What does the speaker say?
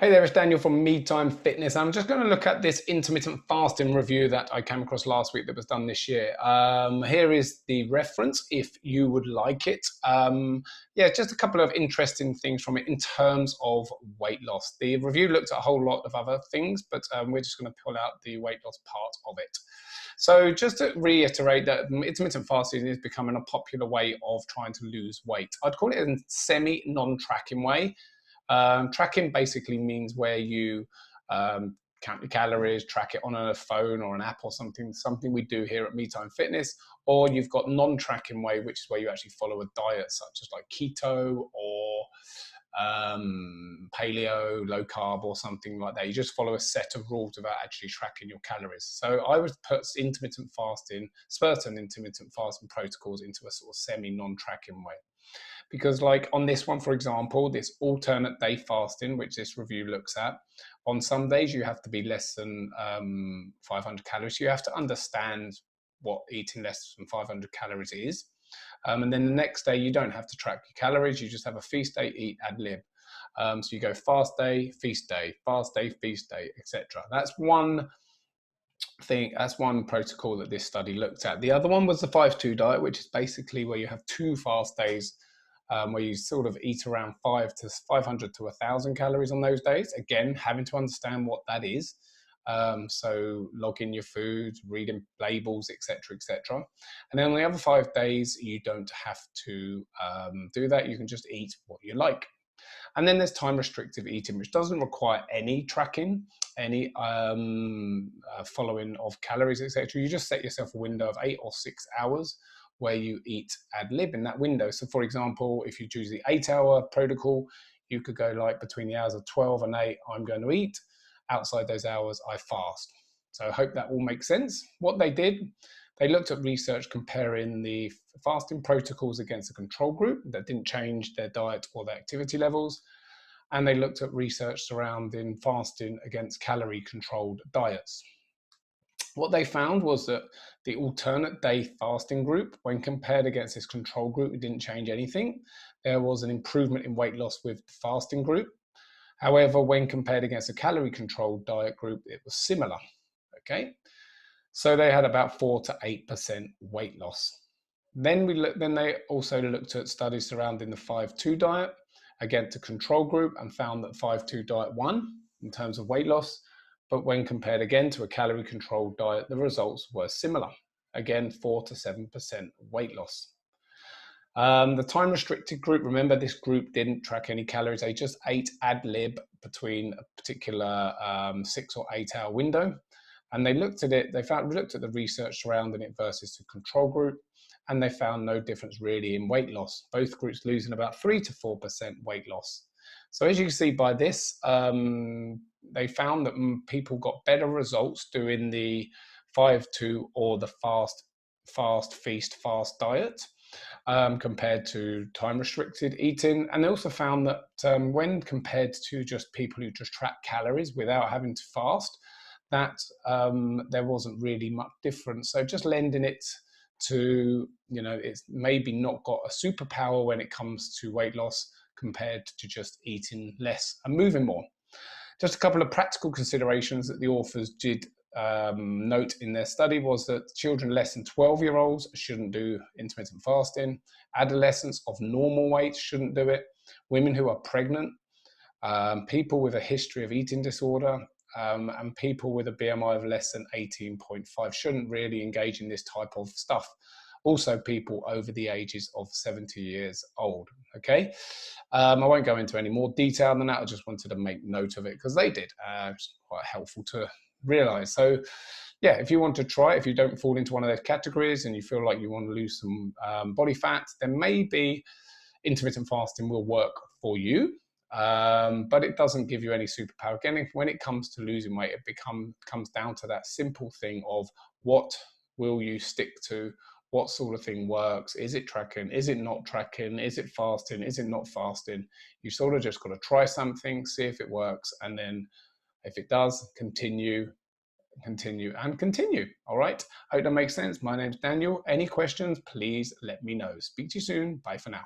Hey there, it's Daniel from Me Time Fitness. I'm just going to look at this intermittent fasting review that I came across last week that was done this year. Here is the reference if you would like it. Yeah, just a couple of interesting things from it in terms of weight loss. The review looked at a whole lot of other things, but we're just going to pull out the weight loss part of it. So just to reiterate that intermittent fasting is becoming a popular way of trying to lose weight. I'd call it a semi-non-tracking way. Tracking basically means where you count your calories, track it on a phone or an app or something we do here at Me Time Fitness, or you've got non-tracking way, which is where you actually follow a diet such as like keto or paleo, low carb or something like that. You just follow a set of rules without actually tracking your calories. So I would put intermittent fasting, certain intermittent fasting protocols into a sort of semi-non-tracking way. Because like on this one, for example, this alternate day fasting, which this review looks at, on some days you have to be less than 500 calories. You have to understand what eating less than 500 calories is. And then the next day you don't have to track your calories. You just have a feast day, eat ad lib. So you go fast day, feast day, etc. That's one thing, that's one protocol that this study looked at. The other one was the 5-2 diet, which is basically where you have 2 fast days, where you sort of eat around 500 to 1,000 calories on those days. Again, having to understand what that is. So log in your food, reading labels, etc., etc. And then on the other 5 days, you don't have to do that. You can just eat what you like. And then there's time restrictive eating, which doesn't require any tracking, any following of calories, etc. You just set yourself a window of 8 or 6 hours where you eat ad lib in that window. So for example, if you choose the 8-hour protocol, you could go like between the hours of 12 and 8, I'm going to eat. Outside those hours, I fast. So I hope that all makes sense. What they did, they looked at research comparing the fasting protocols against a control group that didn't change their diet or their activity levels. And they looked at research surrounding fasting against calorie controlled diets. What they found was that the alternate day fasting group, when compared against this control group, it didn't change anything. There was an improvement in weight loss with the fasting group. However, when compared against a calorie controlled diet group, it was similar. Okay, so they had about 4 to 8% weight loss. Then they also looked at studies surrounding the 5-2 diet against a control group and found that 5-2 diet won in terms of weight loss. But when compared again to a calorie controlled diet, the results were similar. Again, 4 to 7% weight loss. The time restricted group, remember this group didn't track any calories. They just ate ad lib between a particular 6 or 8 hour window. And they looked at it, looked at the research surrounding it versus the control group, and they found no difference really in weight loss. Both groups losing about 3 to 4% weight loss. So as you can see by this, they found that people got better results doing the 5-2 or the fast feast fast diet compared to time restricted eating. And they also found that when compared to just people who just track calories without having to fast, that there wasn't really much difference. So just lending it to, it's maybe not got a superpower when it comes to weight loss compared to just eating less and moving more. Just a couple of practical considerations that the authors did note in their study was that children less than 12-year-olds shouldn't do intermittent fasting. Adolescents of normal weight shouldn't do it. Women who are pregnant, people with a history of eating disorder, and people with a BMI of less than 18.5 shouldn't really engage in this type of stuff. Also, people over the ages of 70 years old, okay? I won't go into any more detail than that. I just wanted to make note of it because they did. It's quite helpful to realize. So yeah, if you want to try, if you don't fall into one of those categories and you feel like you want to lose some body fat, then maybe intermittent fasting will work for you. But it doesn't give you any superpower. Again, when it comes to losing weight, it comes down to that simple thing of what will you stick to? What sort of thing works? Is it tracking? Is it not tracking? Is it fasting? Is it not fasting? You sort of just got to try something, see if it works, and then if it does, continue. All right. Hope that makes sense. My name's Daniel. Any questions, please let me know. Speak to you soon. Bye for now.